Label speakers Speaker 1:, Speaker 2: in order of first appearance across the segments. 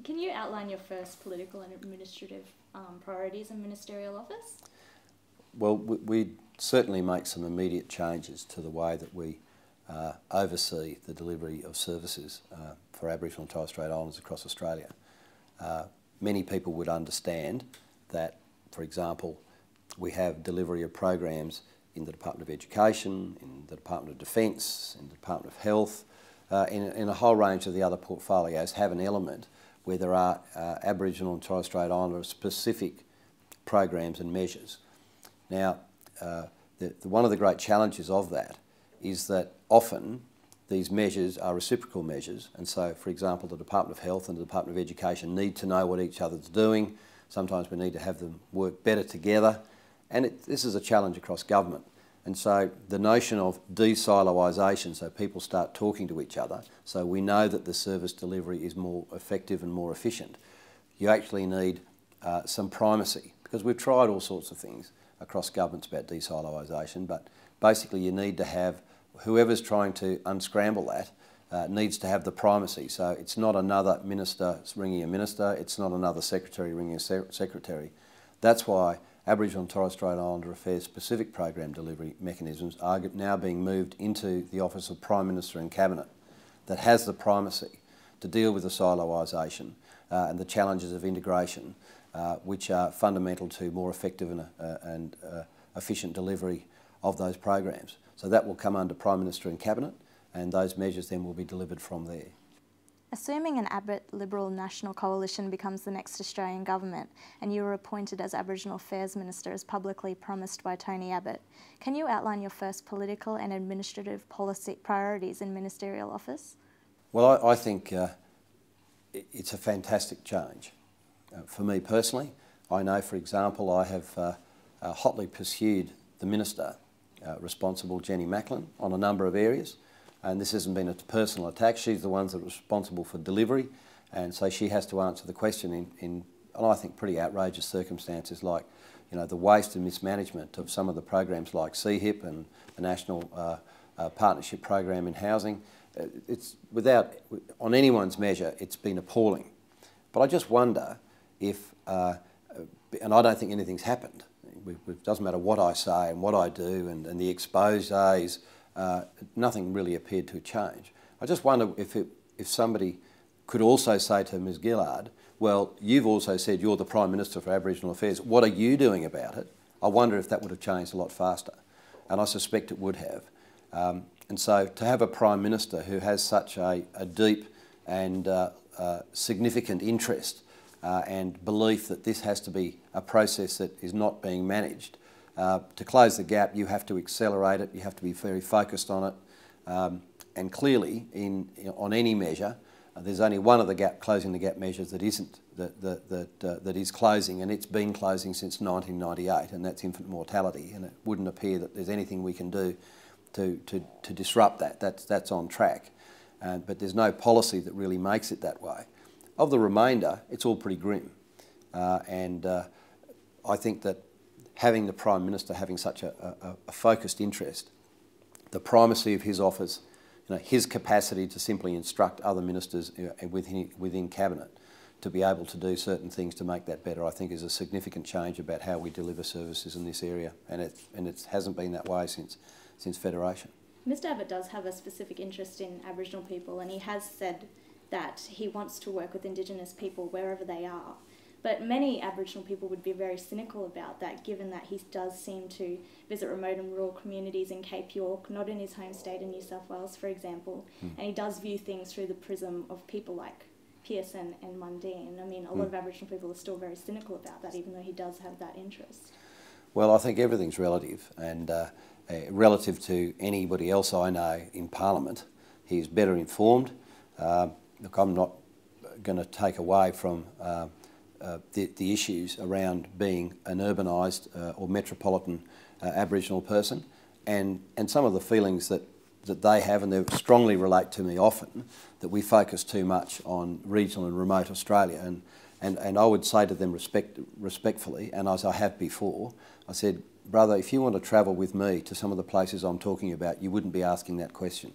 Speaker 1: Can you outline your first political and administrative priorities in ministerial office?
Speaker 2: Well, we certainly make some immediate changes to the way that we oversee the delivery of services for Aboriginal and Torres Strait Islanders across Australia. Many people would understand that, for example, we have delivery of programs in the Department of Education, in the Department of Defence, in the Department of Health, in a whole range of the other portfolios have an element where there are Aboriginal and Torres Strait Islander specific programs and measures. Now, one of the great challenges of that is that often these measures are reciprocal measures, and so, for example, the Department of Health and the Department of Education need to know what each other's doing. Sometimes we need to have them work better together, and this is a challenge across government. And so the notion of de-siloisation, so people start talking to each other, so we know that the service delivery is more effective and more efficient. You actually need some primacy, because we've tried all sorts of things across governments about de-siloisation, but basically you need to have, whoever's trying to unscramble that needs to have the primacy. So it's not another minister ringing a minister, it's not another secretary ringing a secretary. That's why Aboriginal and Torres Strait Islander Affairs specific program delivery mechanisms are now being moved into the Office of Prime Minister and Cabinet that has the primacy to deal with the siloisation and the challenges of integration, which are fundamental to more effective and efficient delivery of those programs. So that will come under Prime Minister and Cabinet, and those measures then will be delivered from there.
Speaker 3: Assuming an Abbott-led Liberal National Coalition becomes the next Australian government and you were appointed as Aboriginal Affairs Minister as publicly promised by Tony Abbott, can you outline your first political and administrative policy priorities in ministerial office?
Speaker 2: Well, I think it's a fantastic change. For me personally, I know, for example, I have hotly pursued the Minister responsible, Jenny Macklin, on a number of areas. And this hasn't been a personal attack. She's the one that's responsible for delivery, and so she has to answer the question in I think, pretty outrageous circumstances, like, you know, the waste and mismanagement of some of the programs like CHIP and the National Partnership Program in Housing. It's on anyone's measure, it's been appalling. But I just wonder if, and I don't think anything's happened. It doesn't matter what I say and what I do and the exposés. Nothing really appeared to change. I just wonder if somebody could also say to Ms Gillard, well, you've also said you're the Prime Minister for Aboriginal Affairs, what are you doing about it? I wonder if that would have changed a lot faster, and I suspect it would have. And so to have a Prime Minister who has such a deep and significant interest and belief that this has to be a process that is not being managed, to close the gap, you have to accelerate it, you have to be very focused on it, and clearly, on any measure, there's only one of the closing the gap measures that isn't, that is closing, and it's been closing since 1998, and that's infant mortality, and it wouldn't appear that there's anything we can do to disrupt that. That's on track, but there's no policy that really makes it that way. Of the remainder, it's all pretty grim, and I think that having the Prime Minister having such a focused interest, the primacy of his office, you know, his capacity to simply instruct other ministers within Cabinet to be able to do certain things to make that better, I think is a significant change about how we deliver services in this area, and it hasn't been that way since Federation.
Speaker 1: Mr Abbott does have a specific interest in Aboriginal people, and he has said that he wants to work with Indigenous people wherever they are. But many Aboriginal people would be very cynical about that, given that he does seem to visit remote and rural communities in Cape York, not in his home state in New South Wales, for example, and he does view things through the prism of people like Pearson and Mundine. I mean, a lot of Aboriginal people are still very cynical about that, even though he does have that interest.
Speaker 2: Well, I think everything's relative, and relative to anybody else I know in Parliament, he's better informed. Look, I'm not going to take away from the issues around being an urbanised or metropolitan Aboriginal person, and some of the feelings that they have, and they strongly relate to me often, that we focus too much on regional and remote Australia. And I would say to them respectfully, and as I have before, I said, brother, if you want to travel with me to some of the places I'm talking about, you wouldn't be asking that question.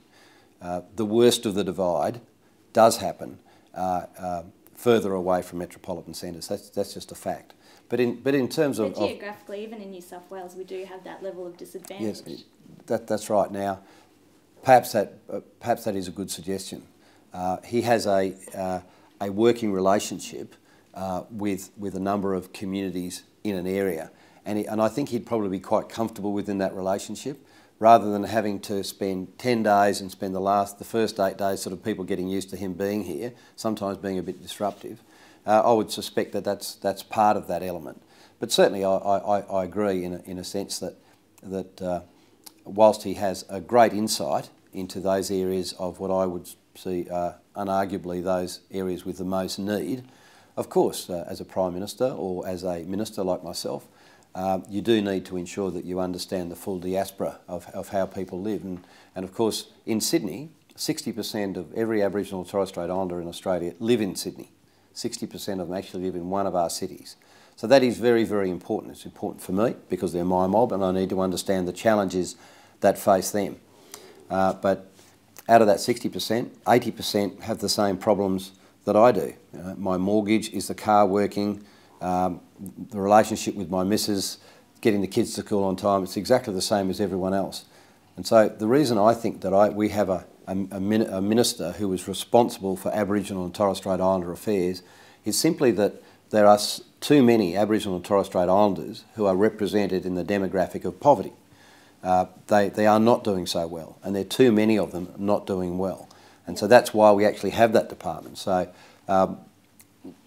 Speaker 2: The worst of the divide does happen further away from metropolitan centres. That's just a fact. But in terms of...
Speaker 1: geographically, even in New South Wales, we do have that level of disadvantage.
Speaker 2: Yes, that's right. Now, perhaps that is a good suggestion. He has a working relationship with a number of communities in an area, and I think he'd probably be quite comfortable within that relationship, rather than having to spend 10 days and spend the first 8 days sort of people getting used to him being here, sometimes being a bit disruptive. I would suspect that that's part of that element. But certainly I agree in a sense that whilst he has a great insight into those areas of what I would see unarguably those areas with the most need, of course, as a Prime Minister or as a Minister like myself, you do need to ensure that you understand the full diaspora of how people live. And of course, in Sydney, 60% of every Aboriginal and Torres Strait Islander in Australia live in Sydney. 60% of them actually live in one of our cities. So that is very, very important. It's important for me because they're my mob and I need to understand the challenges that face them. But out of that 60%, 80% have the same problems that I do. My mortgage, is the car working, the relationship with my missus, getting the kids to school on time, it's exactly the same as everyone else. And so the reason I think that we have a minister who is responsible for Aboriginal and Torres Strait Islander affairs is simply that there are too many Aboriginal and Torres Strait Islanders who are represented in the demographic of poverty. They are not doing so well, and there are too many of them not doing well. And so that's why we actually have that department. So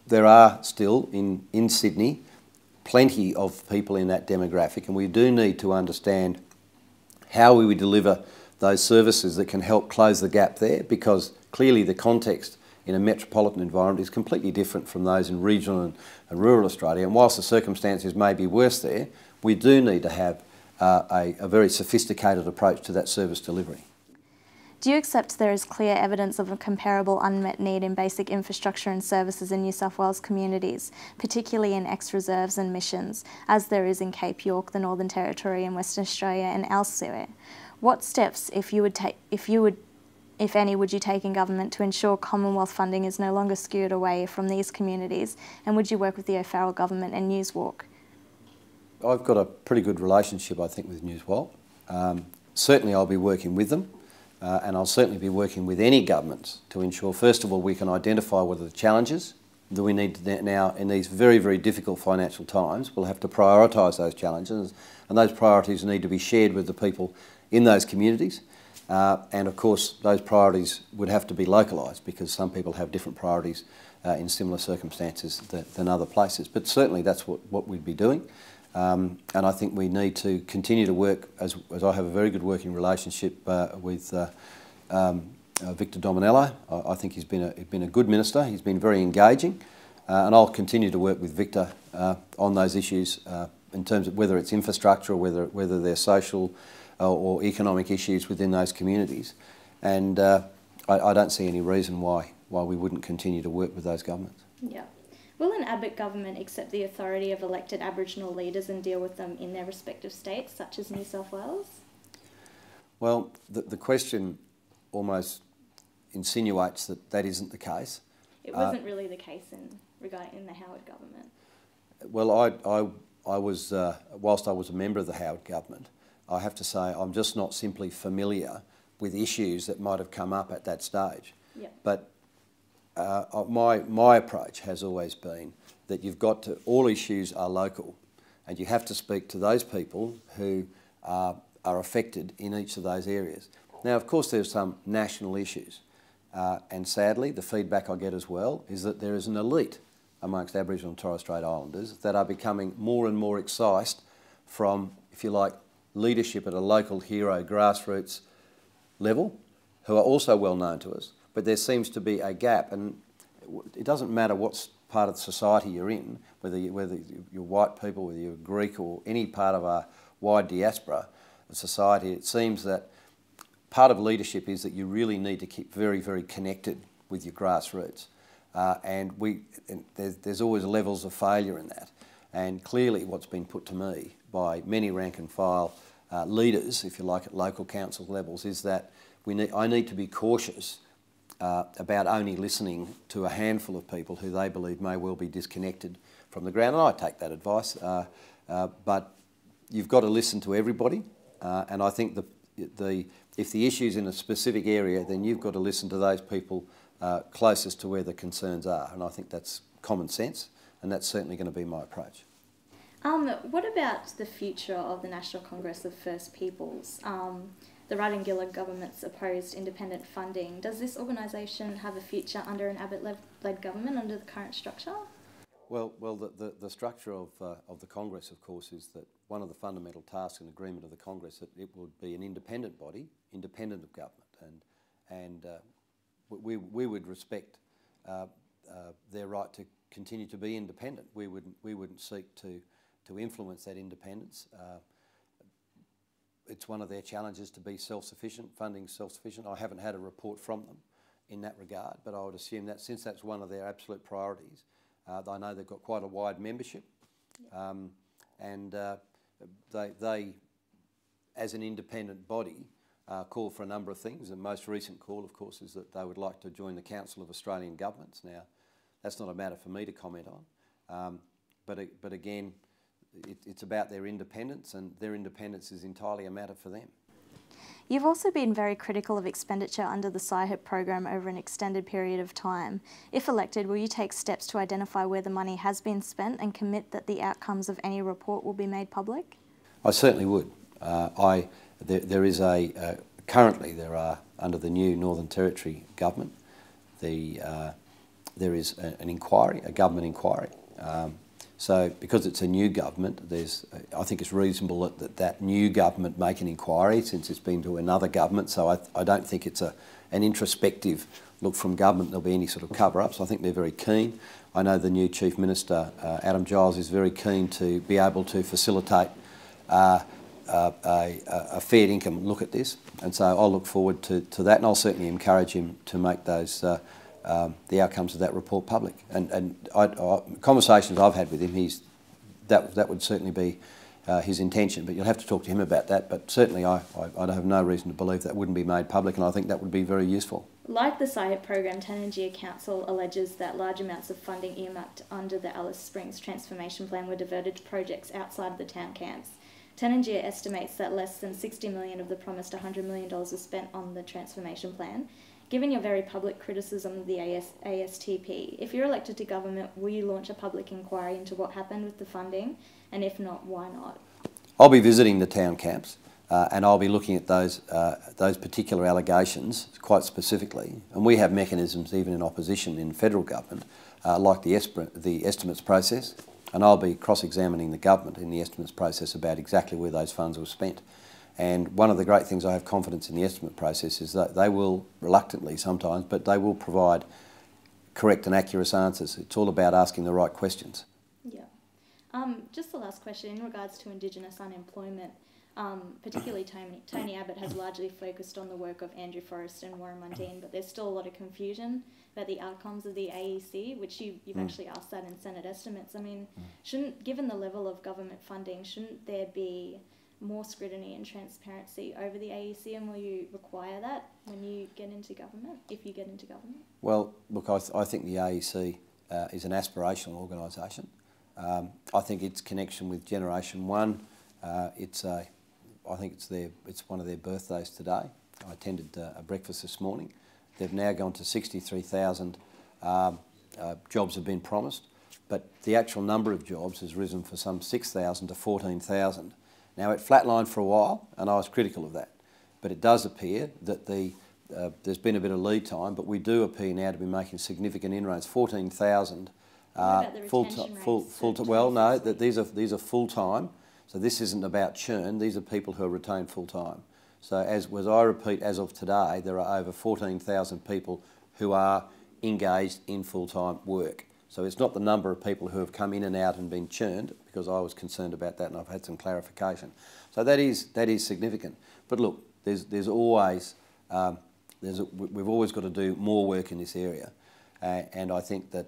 Speaker 2: there are still in Sydney plenty of people in that demographic, and we do need to understand how we would deliver those services that can help close the gap there, because clearly the context in a metropolitan environment is completely different from those in regional and rural Australia. And whilst the circumstances may be worse there, we do need to have a very sophisticated approach to that service delivery.
Speaker 3: Do you accept there is clear evidence of a comparable unmet need in basic infrastructure and services in New South Wales communities, particularly in ex-reserves and missions, as there is in Cape York, the Northern Territory and Western Australia and elsewhere? What steps, if any, would you take in government to ensure Commonwealth funding is no longer skewed away from these communities, and would you work with the O'Farrell government and Newswalk?
Speaker 2: I've got a pretty good relationship, I think, with Newswalk. Certainly I'll be working with them, and I'll certainly be working with any governments to ensure, first of all, we can identify what are the challenges that we need to now, in these very, very difficult financial times. We'll have to prioritise those challenges, and those priorities need to be shared with the people in those communities. And of course, those priorities would have to be localised, because some people have different priorities in similar circumstances than other places. But certainly that's what we'd be doing. And I think we need to continue to work, as I have a very good working relationship with Victor Dominello. I think he's been a good minister. He's been very engaging, and I'll continue to work with Victor on those issues in terms of whether it's infrastructure or whether they're social or economic issues within those communities. And I don't see any reason why we wouldn't continue to work with those governments.
Speaker 1: Yeah. Will an Abbott government accept the authority of elected Aboriginal leaders and deal with them in their respective states, such as New South Wales?
Speaker 2: Well, the question almost insinuates that isn't the case.
Speaker 1: It wasn't really the case in the Howard government.
Speaker 2: Well, I was, whilst I was a member of the Howard government, I have to say I'm just not simply familiar with issues that might have come up at that stage.
Speaker 1: Yep.
Speaker 2: But my approach has always been that you've got to, all issues are local, and you have to speak to those people who are affected in each of those areas. Now, of course, there's some national issues, and sadly, the feedback I get as well is that there is an elite amongst Aboriginal and Torres Strait Islanders that are becoming more and more excised from, if you like, leadership at a local hero grassroots level, who are also well known to us, but there seems to be a gap, and it doesn't matter what part of society you're in, whether you're white people, whether you're Greek or any part of our wide diaspora of society. It seems that part of leadership is that you really need to keep very, very connected with your grassroots, and there's always levels of failure in that. And clearly what's been put to me by many rank and file leaders, if you like, at local council levels, is that I need to be cautious about only listening to a handful of people who they believe may well be disconnected from the ground, and I take that advice. But you've got to listen to everybody, and I think if the issue's in a specific area, then you've got to listen to those people closest to where the concerns are, and I think that's common sense, and that's certainly going to be my approach.
Speaker 1: What about the future of the National Congress of First Peoples? The Rudd-Gillard government's opposed independent funding. Does this organisation have a future under an Abbott-led government under the current structure?
Speaker 2: Well, the structure of the Congress, of course, is that one of the fundamental tasks and agreement of the Congress that it would be an independent body, independent of government, and we would respect their right to continue to be independent. We wouldn't seek to influence that independence. It's one of their challenges to be self-sufficient, funding self-sufficient. I haven't had a report from them in that regard, but I would assume that since that's one of their absolute priorities, I know they've got quite a wide membership, and they, as an independent body, call for a number of things. The most recent call, of course, is that they would like to join the Council of Australian Governments. Now, that's not a matter for me to comment on, but again, it's about their independence, and their independence is entirely a matter for them.
Speaker 3: You've also been very critical of expenditure under the SIHIP program over an extended period of time. If elected, will you take steps to identify where the money has been spent and commit that the outcomes of any report will be made public?
Speaker 2: I certainly would. Currently there are, under the new Northern Territory government, there is an inquiry, a government inquiry. So because it's a new government, I think it's reasonable that new government make an inquiry, since it's been to another government. So I don't think it's an introspective look from government there'll be any sort of cover-ups. I think they're very keen. I know the new Chief Minister, Adam Giles, is very keen to be able to facilitate a fair income look at this, and so I'll look forward to that, and I'll certainly encourage him to make those the outcomes of that report public. And conversations I've had with him, that would certainly be his intention, but you'll have to talk to him about that. But certainly I have no reason to believe that wouldn't be made public, and I think that would be very useful.
Speaker 1: Like the SIHIP program, Tanangia Council alleges that large amounts of funding earmarked under the Alice Springs Transformation Plan were diverted to projects outside of the town camps. Tanangia estimates that less than $60 million of the promised $100 million was spent on the transformation plan. Given your very public criticism of the ASTP, if you're elected to government, will you launch a public inquiry into what happened with the funding? And if not, why not?
Speaker 2: I'll be visiting the town camps, and I'll be looking at those particular allegations quite specifically. And we have mechanisms, even in opposition in federal government, like the estimates process. And I'll be cross-examining the government in the estimates process about exactly where those funds were spent. And one of the great things I have confidence in the estimate process is that they will, reluctantly sometimes, but they will provide correct and accurate answers. It's all about asking the right questions.
Speaker 1: Yeah. Just the last question, in regards to Indigenous unemployment, particularly Tony Abbott has largely focused on the work of Andrew Forrest and Warren Mundine, but there's still a lot of confusion about the outcomes of the AEC, which you've actually asked that in Senate estimates. I mean, given the level of government funding, shouldn't there be more scrutiny and transparency over the AEC, and will you require that when you get into government, if you get into government? Well,
Speaker 2: look, I think the AEC is an aspirational organisation. I think its connection with Generation 1, I think it's one of their birthdays today. I attended a breakfast this morning. They've now gone to 63,000 jobs have been promised, but the actual number of jobs has risen from some 6,000 to 14,000. Now, it flatlined for a while, and I was critical of that, but it does appear that there's been a bit of lead time, but we do appear now to be making significant inroads. 14,000 well, no, these are full time. So this isn't about churn. These are people who are retained full time. So as I repeat, as of today, there are over 14,000 people who are engaged in full time work. So it's not the number of people who have come in and out and been churned, because I was concerned about that, and I've had some clarification. So that is significant. But look, we've always got to do more work in this area, and I think that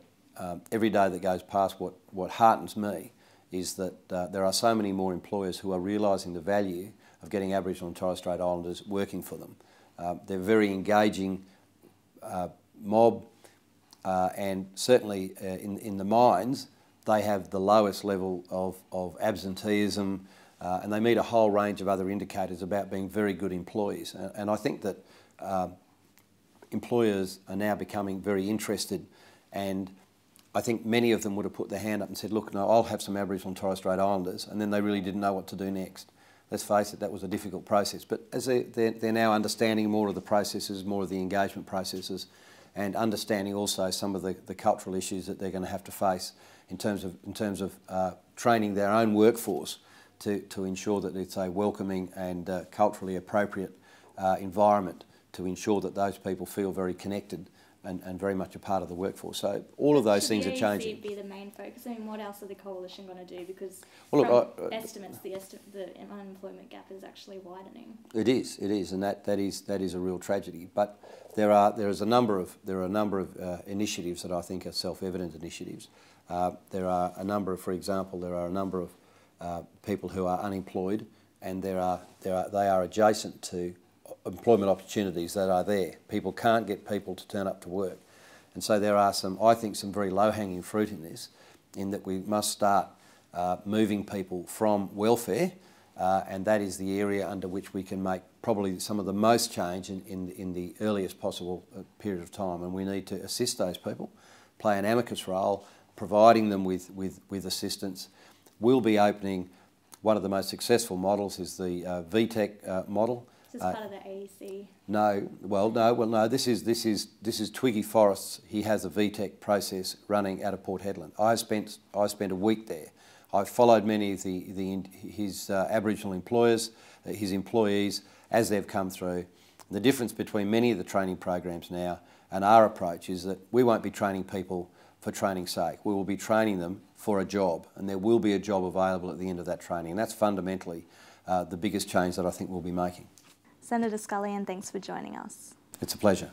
Speaker 2: every day that goes past, what heartens me is that there are so many more employers who are realising the value of getting Aboriginal and Torres Strait Islanders working for them. They're very engaging mob, and certainly in the mines, they have the lowest level of absenteeism, and they meet a whole range of other indicators about being very good employees. And I think that employers are now becoming very interested, and I think many of them would have put their hand up and said, look, no, I'll have some Aboriginal and Torres Strait Islanders, and then they really didn't know what to do next. Let's face it, that was a difficult process. But as they're now understanding more of the processes, more of the engagement processes, and understanding also some of the cultural issues that they're going to have to face in terms of training their own workforce to ensure that it's a welcoming and culturally appropriate environment to ensure that those people feel very connected and very much a part of the workforce. So all of those things are changing.
Speaker 1: Should the AEC be the main focus? I mean, what else are the coalition going to do? Because
Speaker 2: well,
Speaker 1: estimates, the unemployment gap is actually widening.
Speaker 2: It is, and that is a real tragedy. But there are a number of initiatives that I think are self-evident initiatives. There are a number of, for example, people who are unemployed, and they are adjacent to employment opportunities that are there. People can't get people to turn up to work. And so there are I think some very low-hanging fruit in this, in that we must start moving people from welfare, and that is the area under which we can make probably some of the most change in the earliest possible period of time. And we need to assist those people, play an amicus role, providing them with assistance. We'll be opening, one of the most successful models is the VTEC model.
Speaker 1: Is this part of the AEC?
Speaker 2: No. This is Twiggy Forrest's. He has a VTEC process running out of Port Hedland. I spent a week there. I've followed many of his Aboriginal employers, his employees, as they've come through. The difference between many of the training programs now and our approach is that we won't be training people for training's sake. We will be training them for a job, and there will be a job available at the end of that training. And that's fundamentally the biggest change that I think we'll be making.
Speaker 3: Senator Scullion, thanks for joining us.
Speaker 2: It's a pleasure.